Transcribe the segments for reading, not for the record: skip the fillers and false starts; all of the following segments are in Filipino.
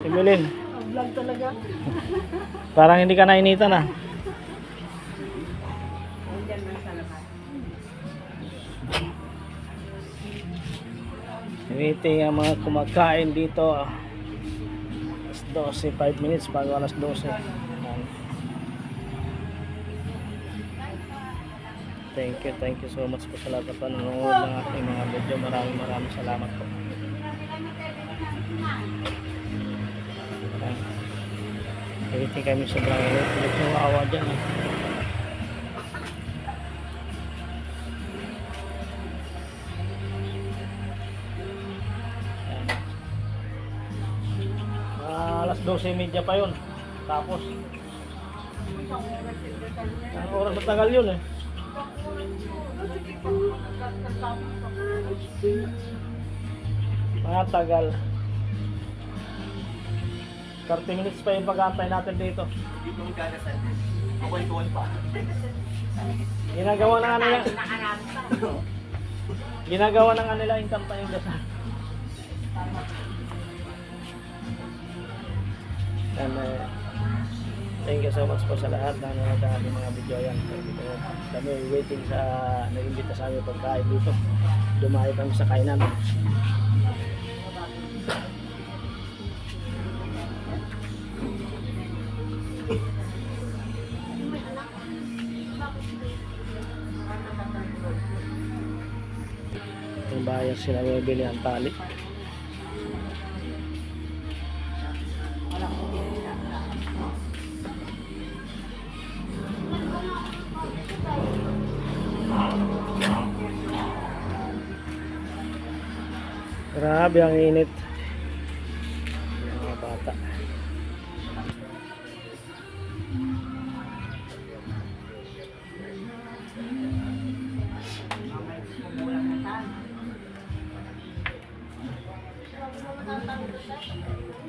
Evelyn. Vlog talaga. Parang hindi ka nainitan ah. Nandiyan lang sa lahat. Waiting ang mga kumakain dito. Alas 12, 5 minutes bago alas 12. Thank you so much po sa lahat ng panonood ng aking mga video. Maraming salamat po. Waiting kami sobrang ulit ng awa dyan. Alas 12:30 pa yun. Tapos ang oras matagal yun eh. Mga tagal. 30 minutes pa yung pag-aantay natin dito. Ginagawa na nga nila. Ginagawa na nga nila yung kanta yung dasal. And thank you so much po sa lahat na nanonood ng ating mga video yan. Kami waiting sa nag-imbita sa aming pagkain dito. Dumayo kami sa kainan. Yung bayan sila bibili ang tali. Grabe ang init. Mga bata.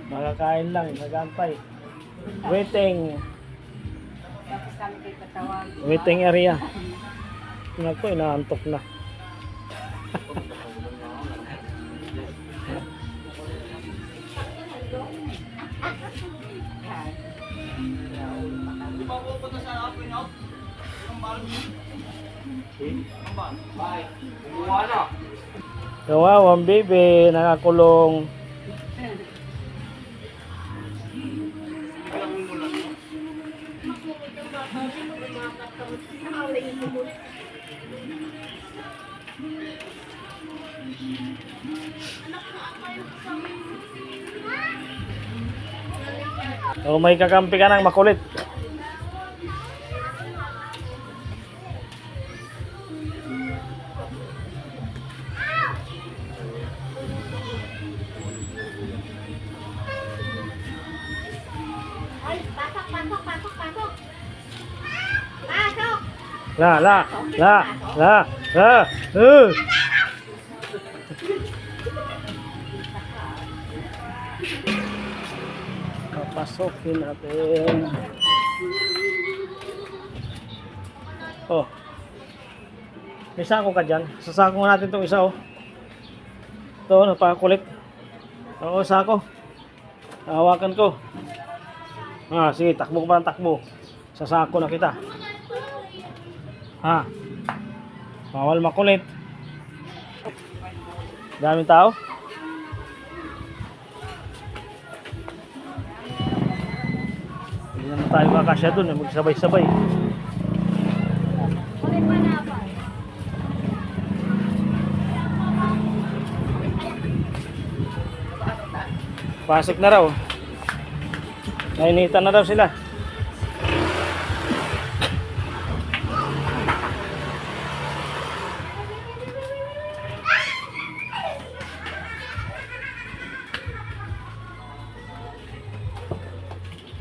Makakain lang, nagantay. Waiting area. Naku, inaantok na. Kawawang baby, nakakulong. Oh, may kakampi ka ng makulit. Ay, pasok. Pasok! La. Papasokin natin. Oh. May sako ka dyan. Sasako natin itong isa oh. Ito, napakakulit. Oo, sako. Hawakan ko. Sige, takbo ka pa ng takbo. Sasako na kita. Bawal makulit. Daming tao. Hindi naman tayo makasya dun. Magsabay-sabay. Pasok na raw. Nainitan na daw sila.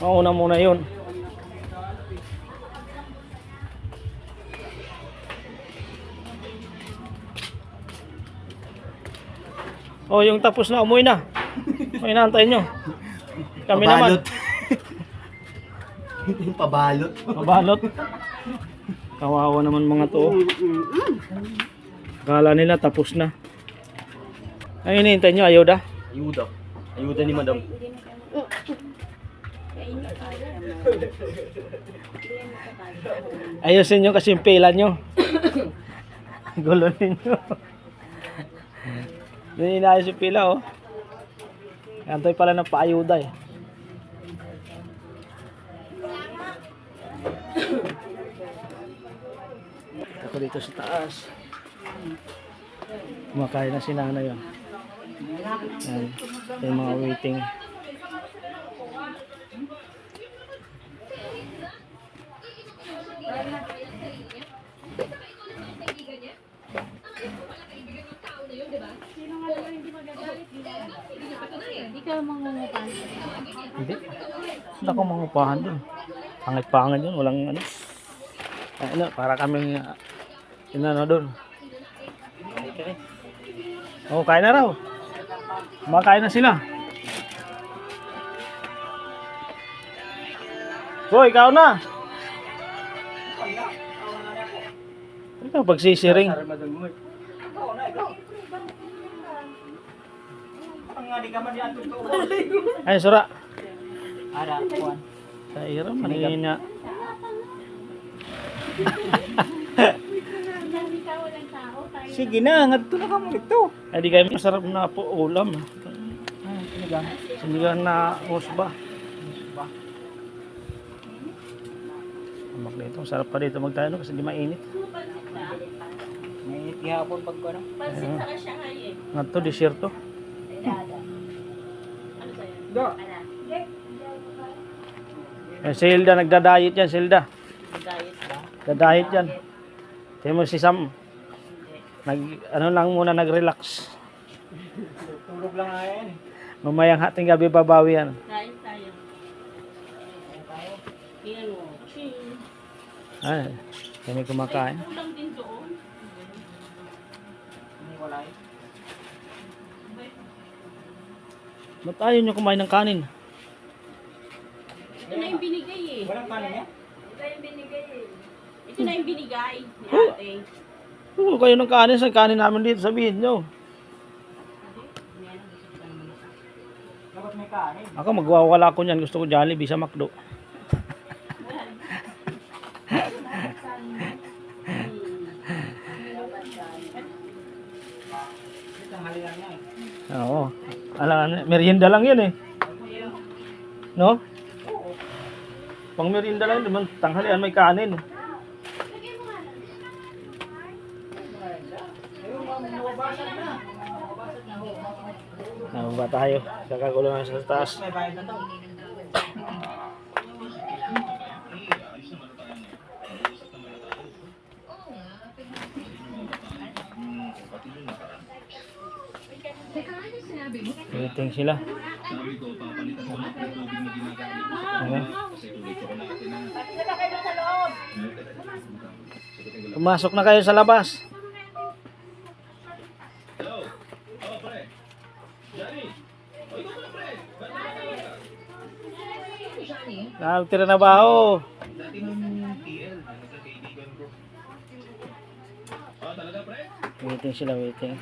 Mauna muna yun. Oh, yung tapos na, umuwi na. May inaantay nyo. Kami Pabalot. naman. Yung pabalot. Pabalot. Kawawa naman mga to. Kala nila tapos na. Ay, hinihintay nyo, ayuda? Ayuda. Ayuda ni madam. Ayusin nyo kasi yung pila nyo. Gulo ninyo. Doon inayos yung pila, oh. Antay pala ng paayuda, eh. Ako dito sa taas. Kumakain na si nanay, oh. Yan. Yung mga waiting. Hindi ka mangungupahan. Hindi. Hindi ako mangupahan dun. Pangit-pangit yun. Walang ano. Ano, para kami inano dun. Oh, kain na raw. Kumakain na sila. Boy, ikaw na. Ikaw pagsisiring. Ay, sura. Ara, kuan. Sa ira, manina. Sige na, ngadto na ka mo ito. Ay, di kayo masarap na po ulam. Sinigang na musba. Amak dito, sarap pa dito magtayo kasi di mainit. May ihapon pag ko na. Nga to, desierto. Do. Eh, si Hilda, nagda-diet yan, si Hilda. Diet ba? Nagda-diet yan. Tingnan mo si Sam. Ano lang muna, nag-relax. Tulog lang nga yan. Mamayang hating gabi babawi yan. Kain tayo. Tingnan mo. Ching. Ay, kami kumakain. Kulang din doon. Hindi wala eh. Ba't ayaw nyo kumain ng kanin? Ito na yung binigay eh. Walang kanin niya? Ito na yung binigay ni ate. Oo, kayo ng kanin, sa kanin namin dito, sabihin nyo. Dapat may kanin. Ako magwawala ko niyan, gusto ko Jollibee sa McDo. Tanghali lang niya eh. Oo. Merienda lang yan eh. No? Pang merienda lang, naman tanghalian may kanin. Ba tayo? Kakagulo na sa taas. May bayad na to. Waiting sila. Okay. Pumasok na kayo sa labas. Tira na ba ako? Waiting sila, waiting.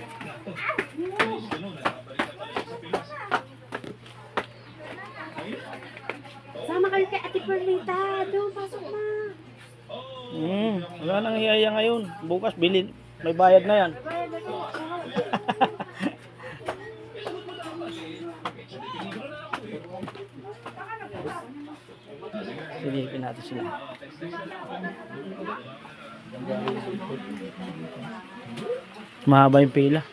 Sama kayo kay Ate Perlita. Doon, pasok na. Wala nang hiyaya ngayon. Bukas bilin. May bayad na yan. Silipin natin sila. Mahaba yung pila.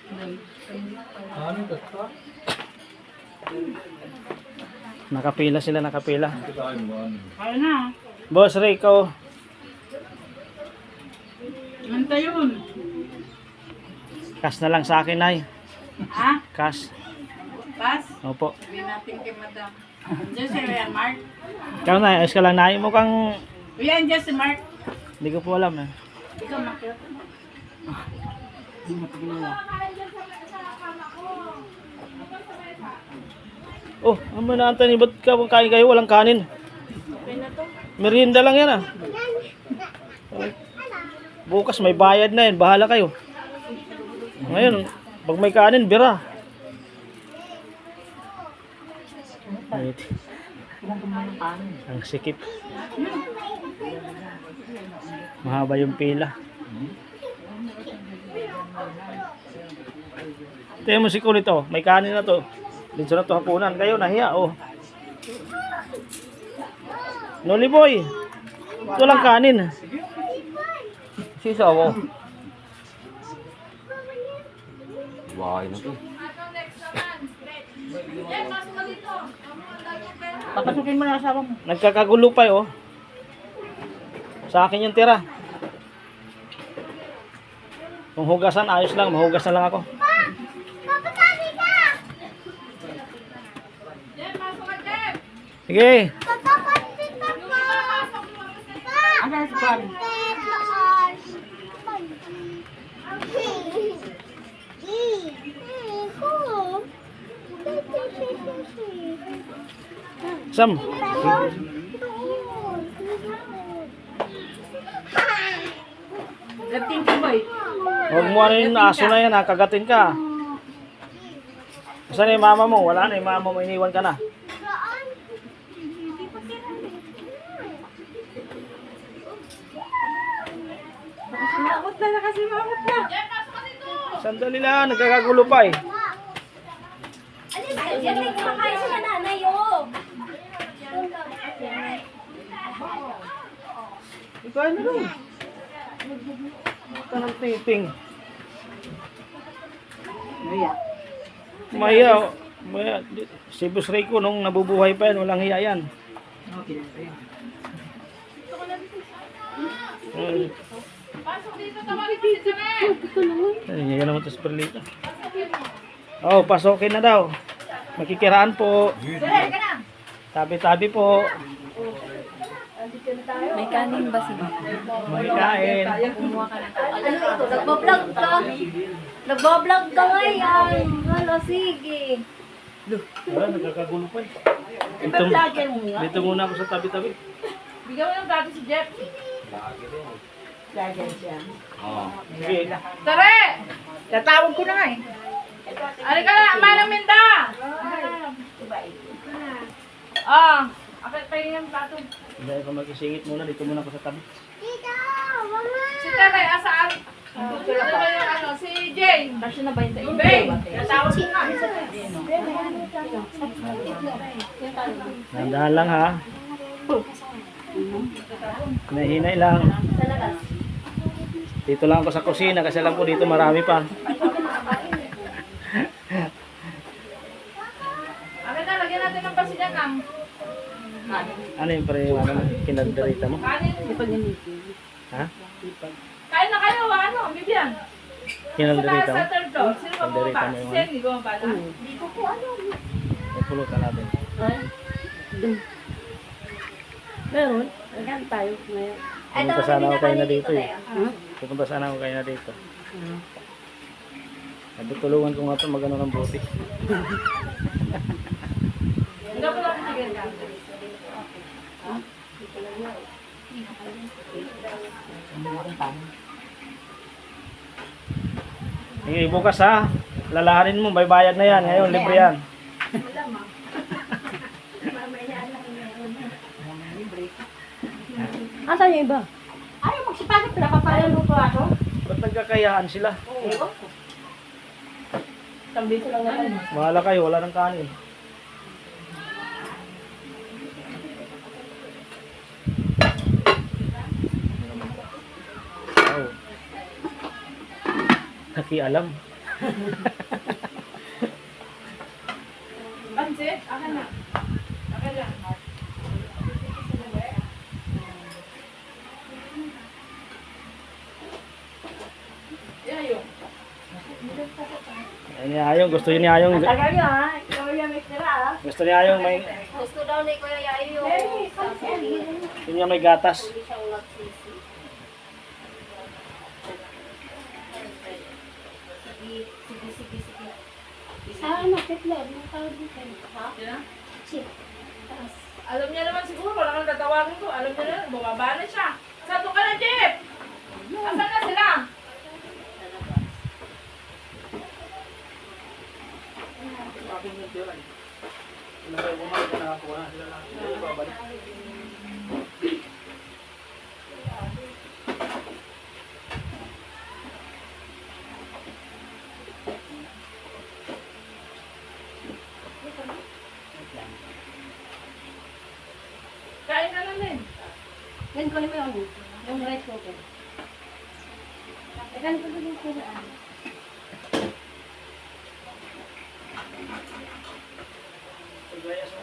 Nakapila sila, nakapila. Kaya na. Boss Rico. Anta yun. Cash na lang sa akin, ay. Ha? Cash. Pas? Opo. Sabi natin kay madam. Diyan si Ryan Mark. Ikaw na, ayos ka lang na. Mukhang Yan, diyan si Mark. hindi ko po alam. Ikaw makita. Oh, ano ba na Anthony? Ba't ka kain kayo? Walang kanin. Okay na to. Merienda lang yan ah. Bukas may bayad na yan. Bahala kayo. Ngayon, pag may kanin, bira. Wait. Ang sikip. Mahaba yung pila. Tingnan mo si Kulit oh. May kanin na to. Dito na to hapunan. Kayo nahiya oh. Noli boy. Ito lang kanin. Sisa ako. Bahay na to. Papasukin mo na asawa mo. Nagkakagulo pa oh. Sa akin yung tira. Kung hugasan, ayos lang. Mahugas na lang ako. Sige. Ano yung span? Sam. Lapting ka boy. Huwag mo ano yung aso na yan ha. Kagatin ka. Saan na yung mama mo? Wala na yung mama mo. Iniwan ka na. Mamot na kasi mamot na. Sandali lang. Nagkakagulo pa eh. Alis ka dyan, may kumakain sila nanay, oh. Ikaw na lang. Ito ng titing. Maya. Maya. Si Boss Rico nung nabubuhay pa yan. Walang hiya yan. Ay, yan naman ito sa perlita. Oh, pasokin na daw. Makikiraan po. Tabi-tabi po. May kanin ba si Mama? Makikain. Ano ito? Nagbablog ka? Nagbablog ka ngayon. Hala, sige. Wala, nagkakagulo pa eh. Dito muna ako sa tabi-tabi. Bigyan mo ng gabi si Jeff. Sige. Tare! Tatawag ko na nga eh. Ari ka na, manang minda! Ah, akit pa yung plato. Hindi ako mag-isingit muna. Dito muna ako sa tabi. Si Tare, asaan? Ano ba yung ano? Si Jane. Kasi na ba yung tayo? Bay! Tatawag ko nga. Nandahan lang ha. Nahinay lang. Dito lang ako sa kusina kasi alam ko dito marami pa. Akit na, lagyan natin ng pasiganang. Ano yung pre, ano, kinagdarita mo? Kanin. Ha? Kain na kayo, ano? Bibiyan. Kinagdarita mo? Sa third floor. Sino ba Kaldereta bumaba? mo Si yung Senny, bumaba na? Pupulutan natin. Meron? Hanggang tayo ngayon. Pumunta sana ako kayo na dito eh. Pupunta sana ako kayo na dito. Natutulungan ko nga ito mag-ano ng buti. Hindi ko lang bigyan ka. Sige, bukas ha. Lalahanin mo, may bayad na yan. Ngayon, libre yan. Asan yung iba? Ayaw, magsipagod na kapala luto ako. Ba't nagkakayaan sila? Tambito lang naman. Mahala kayo, wala nang kanin. Wow. Nakialam. Pansit, akin na. Akin lang. Yayo. Ay, ni Ayong, gusto yun ni Ayong. Tagal nyo ha. Ikaw yung may tira ha. Gusto ni Ayong may, Gusto daw ni Kuya Yayo. yun niya may gatas. Hindi siyang nagsisi. Sige. Ano, Petlog? Anong tawag dito? Ha? Yan. Chip. Taas. Alam niya naman siguro, wala kang tatawagin ko. Alam niya na, bumaba na siya. Sato ka na, Jeff! Asan na sila? Sila kayo bumalik na nakakuha na sila lang. Sila yung babalik. Kain ka na din. Yan ko naman yung rice cooker. Teka, ko din ko na. Paglayas mo.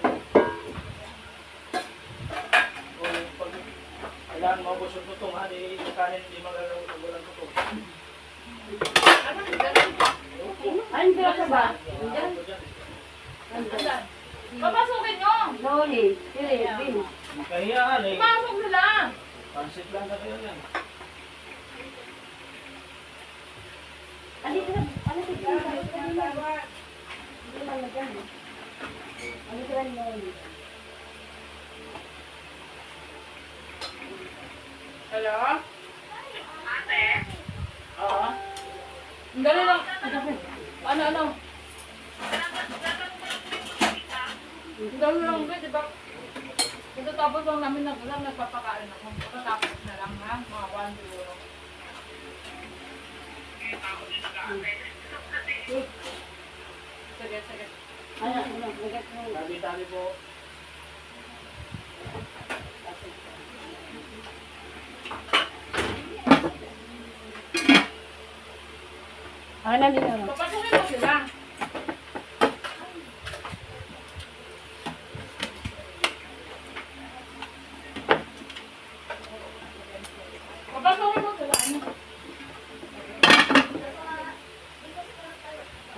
O, pag kailangan maubos yung tutong, ha? Di yung kanin hindi magagawa ng walang tutong. Ano yung ganun? Ano ba ka ba? Asan? Papasukin nyo! Loli, sili, bin. Kahiyaan eh. Pasok sila! Pansit lang na kayo yan. Ano ka? Ano ka? Hindi man magyan. Ano ka rin Loli? Hello? Oo. Ang dali lang. Ano? Ang dali lang, di ba? Pagkatapos lang namin nagpapakain ako. Pagkatapos na lang ha, mga 1 euro. Sige. Ano? Magat mo. Tabi-tabi po. Ano din ano? Papasukin mo sila. Papasukin mo sila.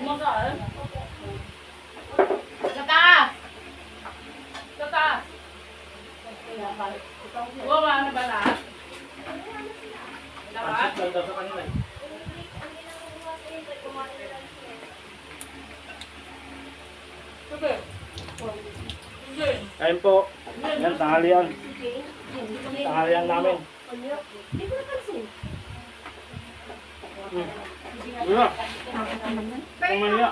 Kumakaan? Sa taas! Sa taas! Buwa na ba lahat? Lahat? Pansit lang daw sa kanila eh. Sige. Sige. Kain po. Yan, tanghalian. Tanghalian namin. Hindi ko napansin. Wala. Pamaya.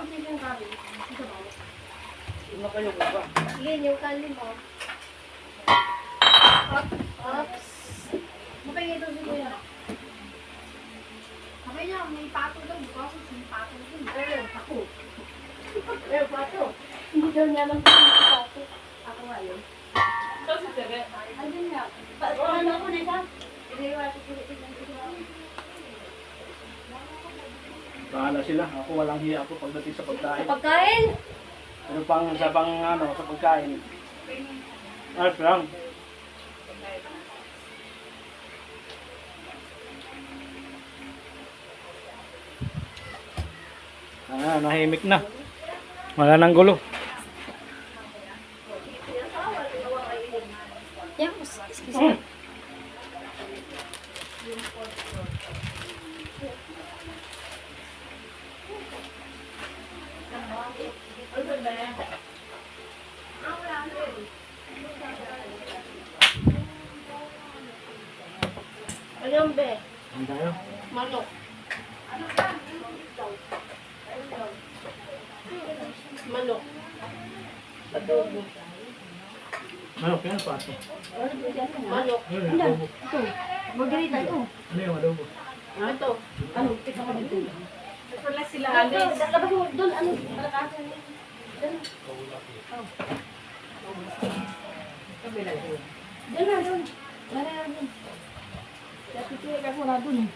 Yun na kayo, ba? Sige, yung kalim mo. Oops. Mapagay ito si Kuya. Sabi niya, may pato daw. Buka ako, may pato daw. Ako. Pato. Hindi daw niya lang kung may pato. Ako nga yun. Ito si Tere. Andun nga. Ano ako na siya? Iniwa ko sila. Bahala sila. Ako walang hiya ako pagdating sa pagkain. Pagkain? Ano pang sa sa pagkain? Ay, lang. Nahimik na. Wala nang gulo. Yeah, excuse me. Ayun, be. Ang tayo. Manok. Manok. Adobo. Ano, kaya pato? Manok. Ano, adobo. Ito. Margarita ito. Ano yung adobo? Ito. Ano? Tika ko dito. Wala sila Ito. alis. Labas mo doon. Ano? Malakasan. Doon. Doon na, doon. Wala na doon. Kaya pipili ka wala doon.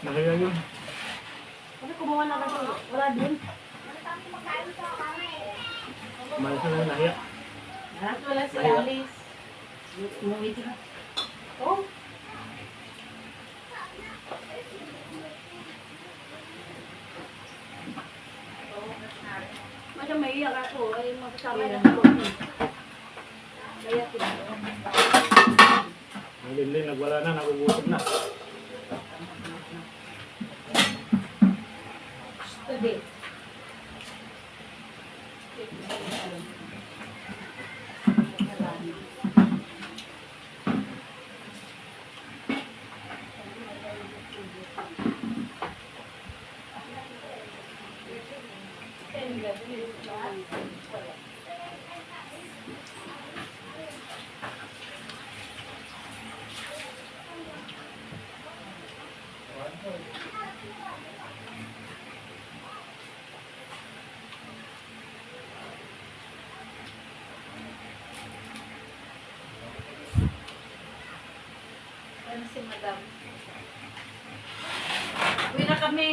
Nakaya yun. Kasi kumuha na kasi wala doon. Malas na lang nahiya. Wala sila alis. Umuwi din. Oh. Madam, may iyak ako. Ay, makasama na ako. Kaya Nalilin, nagwala na, nagugutom na. today. madam. Uwi na kami.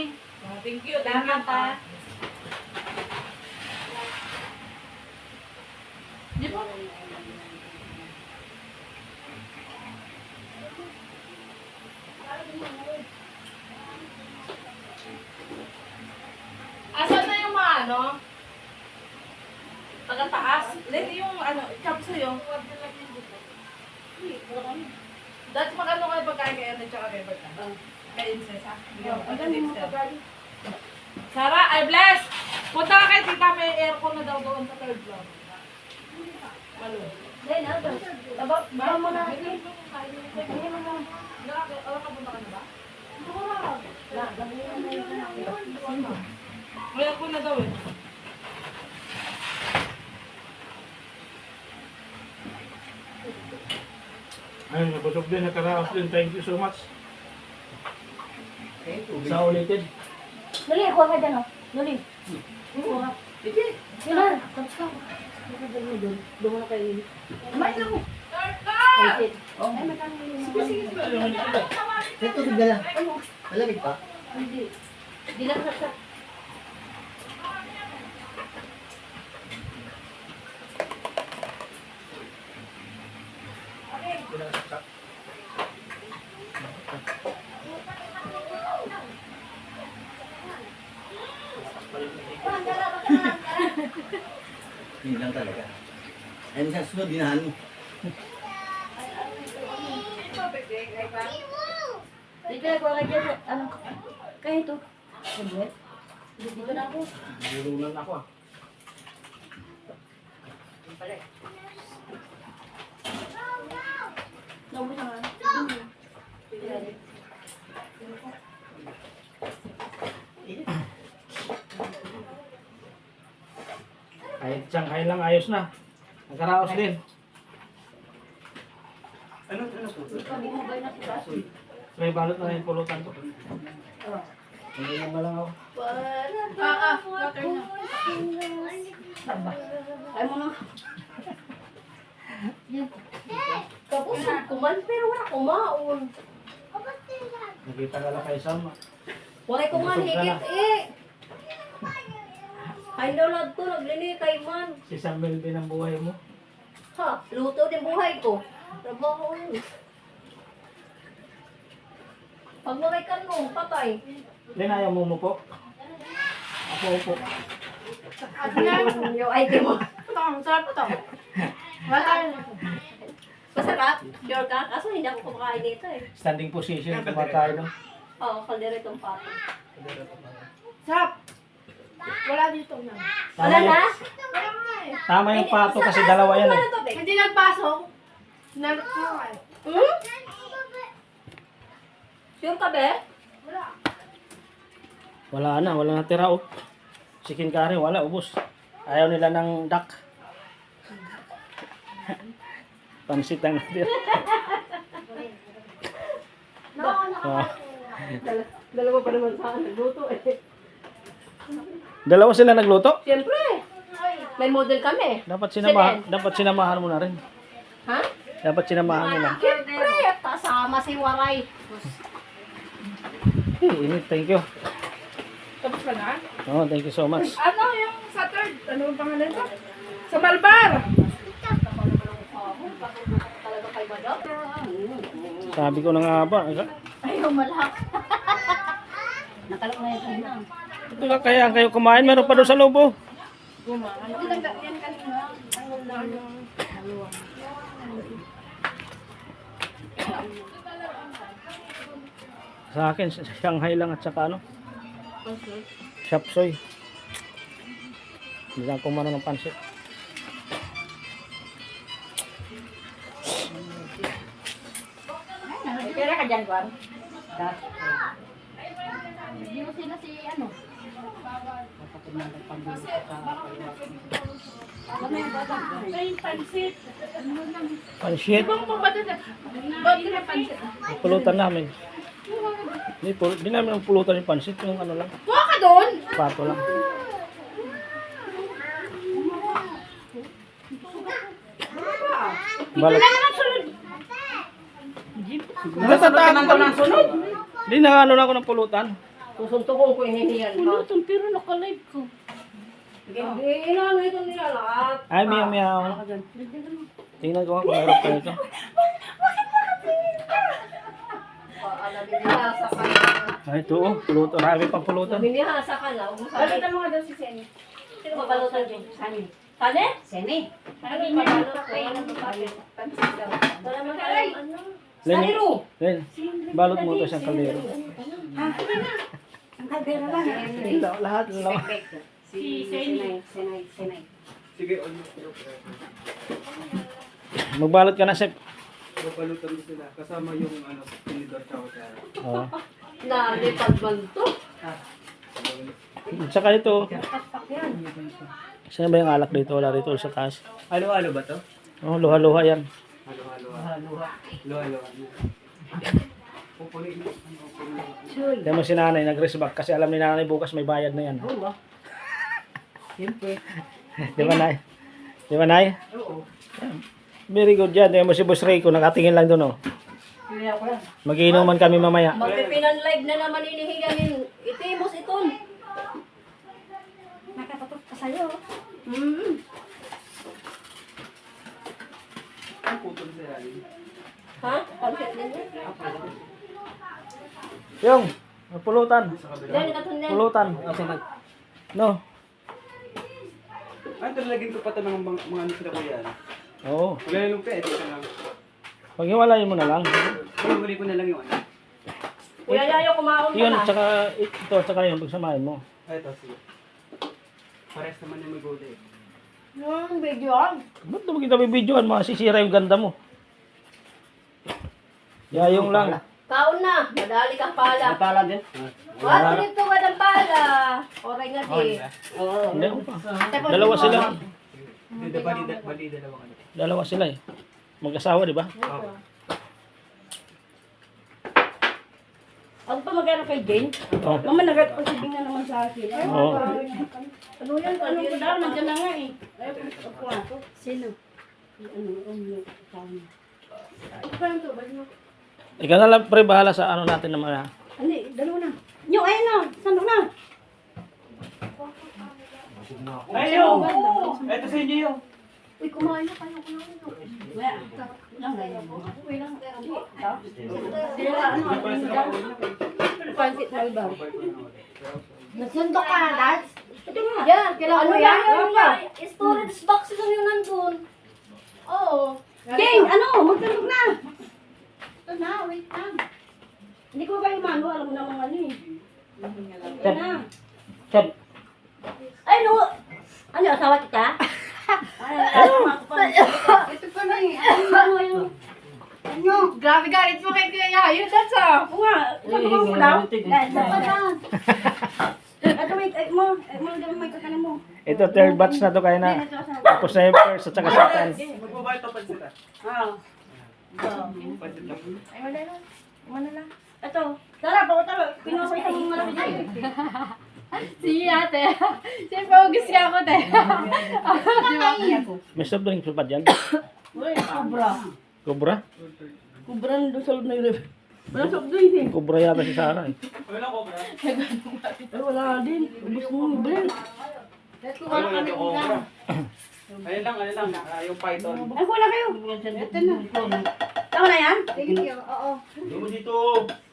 Thank you. Salamat ha. Di ba? Asan na yung mga ano? Taga-taas? Hindi yung ano, chop sa'yo. Dati magano kayo pagkain kay Ate tsaka kay Berta? Kay Incesa? Sarah, I bless! Punta ka kay tita, may aircon na daw doon sa third floor. Malo. Then, ano? Baka mo na. Nakapunta ka na ba? Sino? May aircon na daw eh. Ayun, nabusog din, nakaraos din. Thank you so much. Sa ulitin. Nuli, kuha ka dyan, oh. Nuli. Kuha ka. Yun na. Tapos ka. Doon na kayo. Kumain na mo. Ay, May tubig na lang. Malamig pa? hindi. Hindi lang sa. Yun lang talaga. Ay, minsan sunod, dinahan mo. Dito na, kuha ka dyan. Ano? Kaya ito. Sablet. Dito na ako. Nilulunan ako ah. Naubos na nga. Kahit Shanghai lang ayos na. Nakaraos din. Ano po? Kami mo ba na si Baso? May balot na yung pulutan ko. Oh. Hindi mo lang ako. Water na. Ay mo na. Tapos kuman pero wala kumaon. Nakita ka lang kay Sam. Wala kuman Busog ka higit na. eh. Ay daw lang to naglini kay man. Si Sam Melvin ang buhay mo. Ha, luto din buhay ko. Trabaho yun. Pag maray ka mo, patay. Then ayaw mo po. Ako po. Yung item mo. Ang sarap to. Masarap. Sure ka? Kaso hindi ako kumakain nito eh. Standing position kumakain no. Oo, kalderetong pato. Sarap. Wala dito na. Wala na? Tama yung pato kasi dalawa yan eh. Hindi nagpasok. Nagpasok. Hmm? Sure ka be? Wala na tira oh. Chicken curry, wala, ubos. Ayaw nila ng duck. Pansit ang natira. Oh. Dalawa pa naman sa akin. Nagluto eh. Dalawa sila nagluto? Siyempre. May model kami. Dapat sinamahan mo na rin. Ha? Dapat sinamahan mo na. Siyempre. Kasama si Waray. Init, thank you. Tapos ka na? Oh, thank you so much. Ano yung sa third? Ano ang pangalan ko? Sa Malbar! Talaga kay Madam? Sabi ko na nga ba. Ayaw malak. Nakalak na yun na. Ito nga kaya kayo kumain, meron pa doon sa loob oh. Hindi lang yan kanina. Sa akin, Shanghai lang at saka ano? Shopsoy. Hindi lang kumano ng pansit. Pera ka dyan, Juan? Hindi mo sila si ano? Ay, pansit. Pansit? Ibang pabada na. Ba't na pansit? Pulutan namin. Di namin ang pulutan yung pansit. Yung ano lang. Kuha ka doon! Pato lang. Ito Balat. lang naman sunod. Natatakot ng sunod. Hindi na ano na ako ng pulutan. Susuntukin ko hinihiyan ka. Pulutan, pero naka-live ko. Inaano ito nila lahat. Ay, miyaw. Tingnan ko nga kung meron pa ito. Binihasa ka na. Ay, ito oh. Pulutan. Marami pang pulutan. Binihasa ka na. Huwag mo sabi. Balutan mo nga daw si Senny. Sino babalutan dyan? Sani. Sani? Sani. Ano yung babalot ko? Ano yung babalot? Pansin daw. Wala man alam ano. Sani Ru. Len, balot mo ito siyang kaldero. Ang kaldero lang. Lahat. Si Senay. Sige, Magbalot ka na, Chef. papalutan mo sila. Kasama yung ano, tinidor tsaka kutsara. Oo. Nalipad man to. Tsaka ito. Saan ba yung alak dito? Wala rito sa taas. Halo-halo ba to? Oh, luha-luha yan. Halo-halo. Halo-halo. Pupunin mo. Kaya mo si nanay nag-risk back kasi alam ni nanay bukas may bayad na yan. Siyempre. Di ba, Nay? Di ba, Nay? Oo. Very good yan. Kaya mo si Boss Ray ko nakatingin lang doon, oh. Kaya ko lang. Magiinuman kami mamaya. Magpipinan live na naman inihiganin. Itimos iton. Nakatatot ka sa'yo. Ang putol sa yalim. Ha? Pansit din yun? Yung, pulutan. Yan, ikaton yan. Pulutan. No. Ay, talagin ko pa ito ng mga ano sila ko yan. Oo. Wala na lumpia, ito lang. Paghiwalayin mo na lang. Huli ko na lang yung ano. Kuya Yayo, kumaon ka Yun, na. tsaka ito, tsaka yun, pagsamahin mo. Ay, ito, sige. Pares naman yung may gulay. Yung video ang. Ba't naman kita bibidyoan? Masisira yung ganda mo. Yayong lang. Kaon na. Madali kang pala. Pala din? Wato dito ka ng pala. Oray nga di. Oo. Hindi ako pa. Dalawa sila. Bali, dalawa ka na. Dalawa sila eh. Mag-asawa, di ba? Oo. Ano pa magkano kay Jane? Oo. Mama, nagkakasibing na naman sa akin. Oo. Ano yan? Ano ko daw? Nandiyan na nga eh. Ay, ako nga. Sino? Ano? Ito pa yung tubig mo. Ikaw na lang, pre, bahala sa ano natin naman. Ha? Hindi, dalawa na. Nyo, ayun na. Sandok na. Ayaw! Ito sa inyo yun. Uy, kumain na kayo. Kumain na. Wala. Lang ganyan. Uy, lang. Sila, ano daw? Pansit na iba. Nagsundok ka na, Dad? Ito nga. Yan, kailangan mo yan. Storage box lang yung nandun. Oo. Jane, ano? Magsundok na. Ito na, wait lang. Hindi ko ba yung mano? Alam mo naman ano eh. Ito na. Chef, Ay, no. Ano, asawa kita? Ito pa na eh. Ano yung... Ano? Grabe galit mo kay Kuya Yayo. That's all. Oo nga. Sabi mo lang. Ito pa na. Ito, wait. May kakanan mo. ito third batch na to kaya na. Tapos na yung first at saka second. Magbabayad pa pansit ah. Pansit lang. Ay, wala na. Wala na. Ito. Tara, tara. Pinuha ko itong malaki dyan. Si ate. Siyempre, ugis ka ako, te. Di ba? May soft drink pa dyan? Uy, kubra. Cobra? Kubra na doon sa loob ng ref. Wala sa drink eh. Cobra yata si Sarah eh. Wala ko ba? Ay, wala din. Ubus mo, blend. Wala na yung okra. Ayun lang. Yung python. Ay, wala kayo. Ito na. Tama na yan? Sige, oo. Doon mo dito.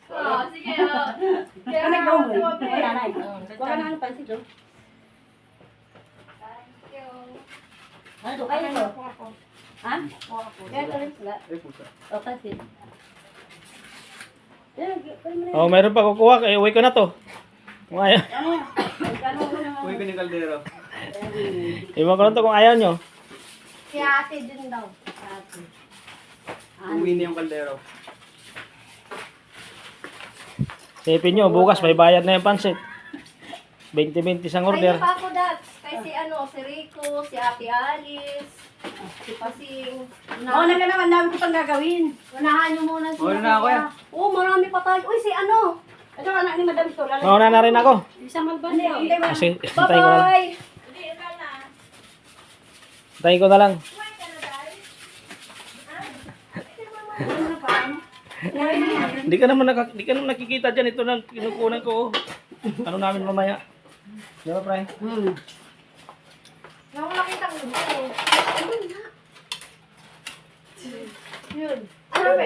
Oo, sige. Kaya Kami na daw ako mo. Wala na. Wala na ano pansit doon. Ano, kaya ito? Ha? Kaya ito rin sila. Ay, pusa. O, pansit. Yan, pwede mo na yan. Oh, meron pa kukuha. Eh, uwi ko na to. Kung ayaw. Ano yan? Magkano mo na Uy, ka ni Caldero. Iwan ko lang to kung ayaw nyo. Si ate din daw. Ate. Uwi niya yung Caldero. Sipin nyo, bukas may bayad na yung pansit. 20-20 isang Ay, order. pa ako, Dax. Kay si si Rico, si Ate Alice, si Pasing. Oo, na naman, dami ko pang gagawin. Unahan nyo muna si Wala na ako yan. Oo, marami pa tayo. Uy, si ano? Ito anak ni Madam Ito. Mauna na rin ako. Isang malban niya. Kasi, antayin ko na lang. Bye-bye! Antayin ko na lang. Hindi ka naman nakikita dyan. Ito na kinukunan ko. Oh. Ano namin mamaya. Di ba, pre? Nung nakita ko dito. Yun. Ano ba?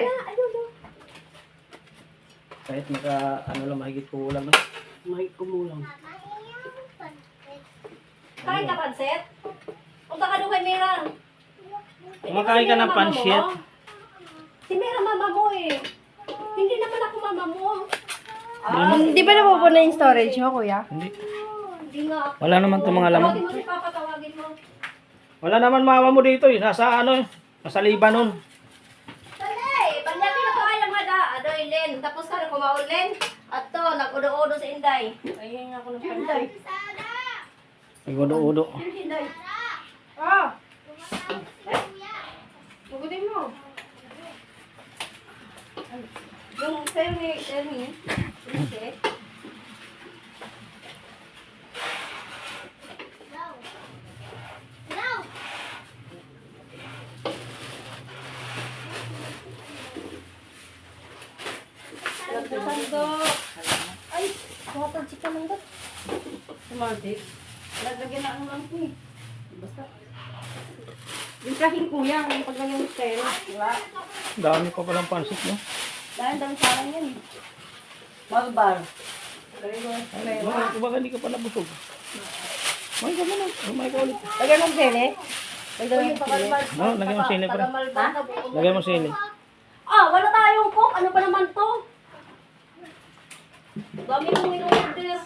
Kahit ano lang, mahigit kulang. No? Kain ka pansit? Punta ka doon kay Mira. Kumakain ka ng pansit. Si Mira mama mo eh. Hindi naman ako mama mo. Hindi ba napupuno yung storage mo, kuya? Hindi. Hindi nga ako. Wala naman itong mga laman. Tawagin mo si Papa, tawagin mo. Wala naman mama mo dito eh. Nasa nasa Lebanon. Dali, banyaki na to ay ang hada. Adoy, Len. Tapos ka na kumaulen. At to, nag-udo-udo si Inday. Ayun nga ako ng Inday. Udo-udo. Inday. Ah! Tugutin mo. Yung sa'yo ni Ernie. Sige. Ay, kuhatag si Kamanda. Tumatik. Lagyan na ang lang eh. Basta. Yung kahing kuya, yung paglagyan ng stero. Wala. Dami pa palang pansit, no? Dahil dami sa akin yan. Malbar. Baka hindi ka pa nabusog. May ka muna. May ka ulit. Lagyan ng sili. Uy, yung pagamalbal. No, lagyan mo sili pa rin. Pagamalbal. Lagyan mo sili. Ah, wala tayong cook. Ano pa naman to? Dami mong in-order.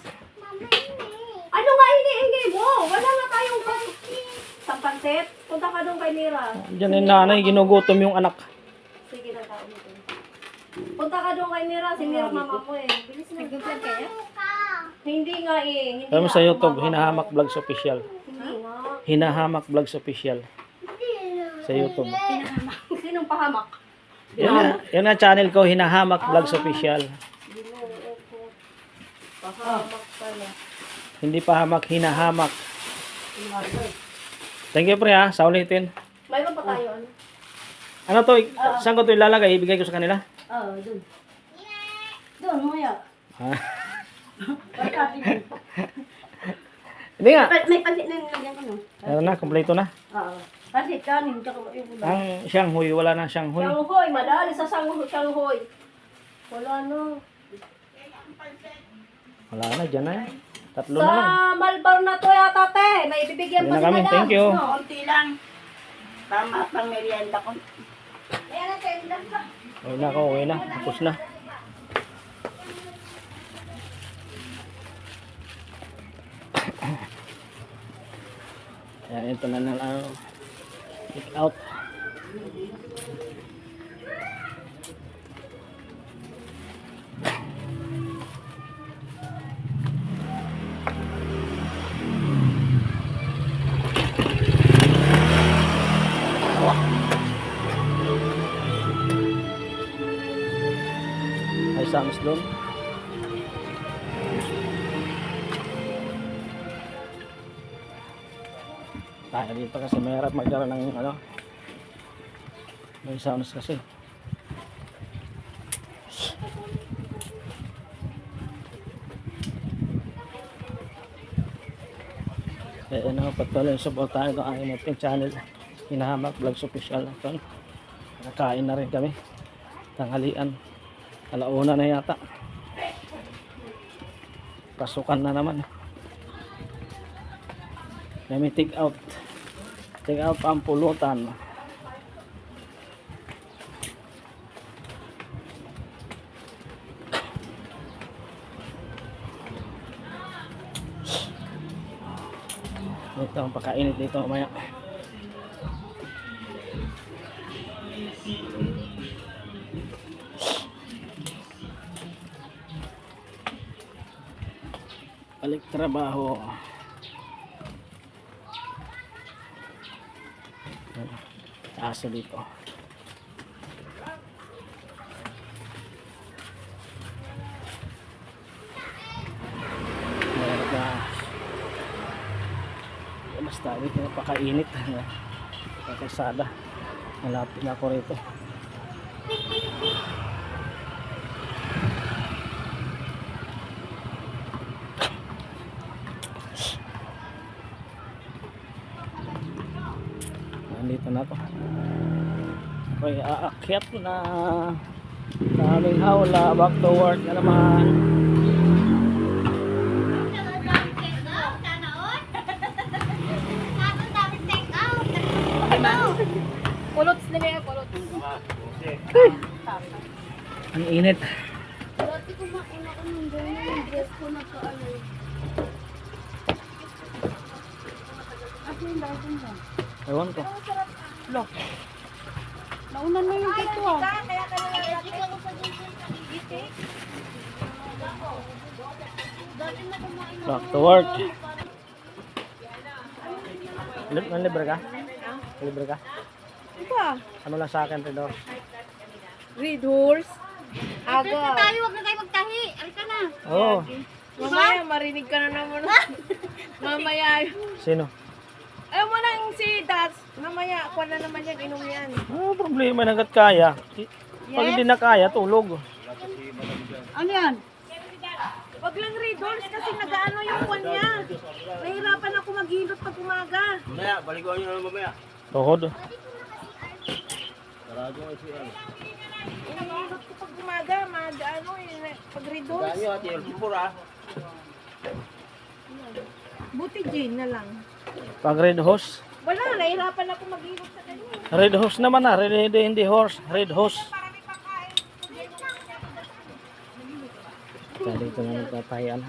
Ano nga hindi mo? Wala nga tayong cook. Sampanset. Punta ka doon kay Mira. Diyan yung nanay, ginugutom yung anak. Sige na tao dito. Punta ka doon kay Mira. Si Mira mama mo eh. Bilis na. Nag-vlog kaya? Hindi nga eh. Hindi Alam mo nga sa ako YouTube, mama mo. Hinahamak Vlogs Official. Hindi nga. Hinahamak Vlogs Official. Sa YouTube. Sinong pahamak? Yan nga channel ko, Hinahamak Vlogs Official. Ginoo ko. Pahamak pala. Hindi pahamak, hinahamak. Thank you, pre, ha. Sa ulitin. Mayroon pa tayo ano? Ano to? Saan ko to ilalagay? Ibigay ko sa kanila? Oo, doon. Doon, maya. Ha? Hindi nga. May pansit na nilagyan ko, no? Meron na, kompleto na. Oo. Pansit, kanin, tsaka yung ulam. Ang Shanghai, wala na Shanghai. Sanghoy, madali sa Sanghoy. Wala no. Wala na, dyan na yan. Tatlo Sa na lang. Malbar na to yata, te. May bibigyan Hindi pa na si kami, Madam. thank you. No. Konti lang. Tama pang merienda ko. Ayan na, te. Ilan ka? Okay na ako, okay na. Tapos na. Ayan, ito na lang. Take out. Ay, Sam's doon. Tayo dito kasi mahirap magkaroon ng ano. May sounds kasi. Eh, ano, patuloy support tayo ng aking ating channel. Hinahamak Vlogs Official. Ito, nakakain na rin kami. Tanghalian. Alauna na yata. Pasukan na naman. Kami take out. Take out ang pulutan. Ito ang pakainit dito mamaya. Balik trabaho. Aso dito. Meron na. Basta dito napakainit. Kalsada. Malapit na ako rito. Ito na ako. Okay, aakyat na. Daming hawla. Back to work na naman. Puluts nila yan, puluts. Ang init. Dati kumain ako ng gano'n, yung dress ko nagka-ano. Ako yung dahil ba? Ewan ko. Naunan mo yung cake ko. Dati na kumain Back to work. Libre ka? Libre ka? Iba. Ano lang sa akin, Tidor? Red horse. Aga. Aga. Tayo, wag na tayo magtahi. Alika na. Oo. Mamaya, marinig ka na naman. Mamaya. Sino? Ayaw mo lang si Dats. Mamaya, ako na naman yan, inom yan. Ano problema na hanggat kaya? Pag hindi na kaya, tulog. Ano yan? Wag lang red horse kasi nag-ano yung kwan niya. Nahirapan ako maghilot pag umaga. Mamaya, baliguan nyo na mamaya. Tuhod. Inihilot ko pag umaga, mag-ano pag red horse. Daan nyo, ati, pura. Buti gin na lang. Pag red horse. Wala, nahirapan ako maghilot sa kanya. Red horse naman na. Hindi horse. Red horse. Kaya dito na nagtatayan.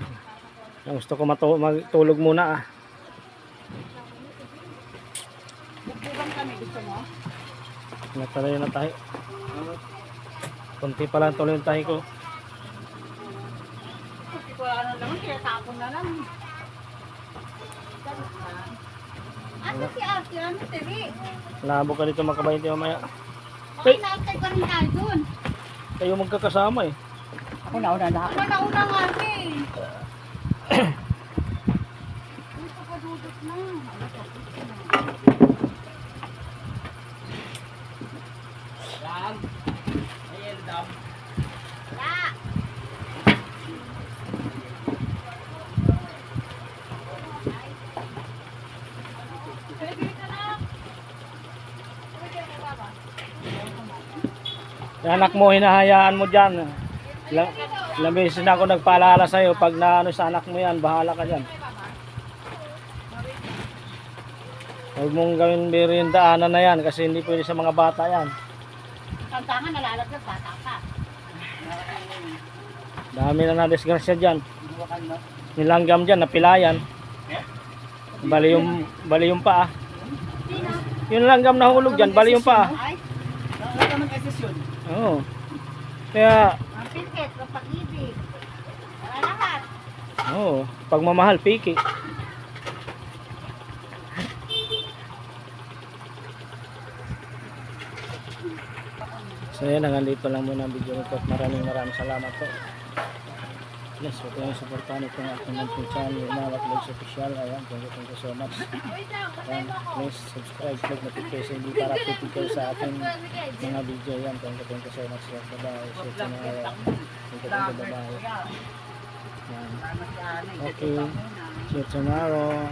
Gusto ko magtulog muna ah. Natalayo na tayo. Kunti pa lang tuloy yung tayo ko. Wala na naman, kaya tapon na lang. Ano si Ate? Ano tiri? Labo ka dito makabayin tayo mamaya. Okay, naantay pa rin tayo dun. Kayo magkakasama eh. Ako nauna nga eh. May papadudot na. Dam. Ayan, dam. Ya. Yung anak mo, hinahayaan mo dyan. Ilang beses na ako nagpaalala sa'yo. Pag naano sa anak mo yan, bahala ka dyan. Huwag mong gawin merindaanan na yan kasi hindi pwede sa mga bata yan. Tantangan nalalaglag, bata ka. Dami na na-disgrasya dyan. Nilanggam dyan, napilayan. Bali yung paa. Yung langgam na hulog dyan, bali yung paa. Ay, Wala naman SS yun. Oo. Kaya, ang pinket, ang pag-ibig. Wala lahat. oo, pagmamahal, piki. So yan, hanggang dito lang muna ang video nito at maraming salamat po. Yes, huwag kayong supportahan itong aking munting channel, Umawat Vlogs Official. Ayan, thank you so much. Ayan, please subscribe, click notification hindi para updated kayo sa ating mga video. Ayan, thank you so much. Bye-bye. See you tomorrow. Thank you, bye-bye. Ayan. Okay, see you tomorrow.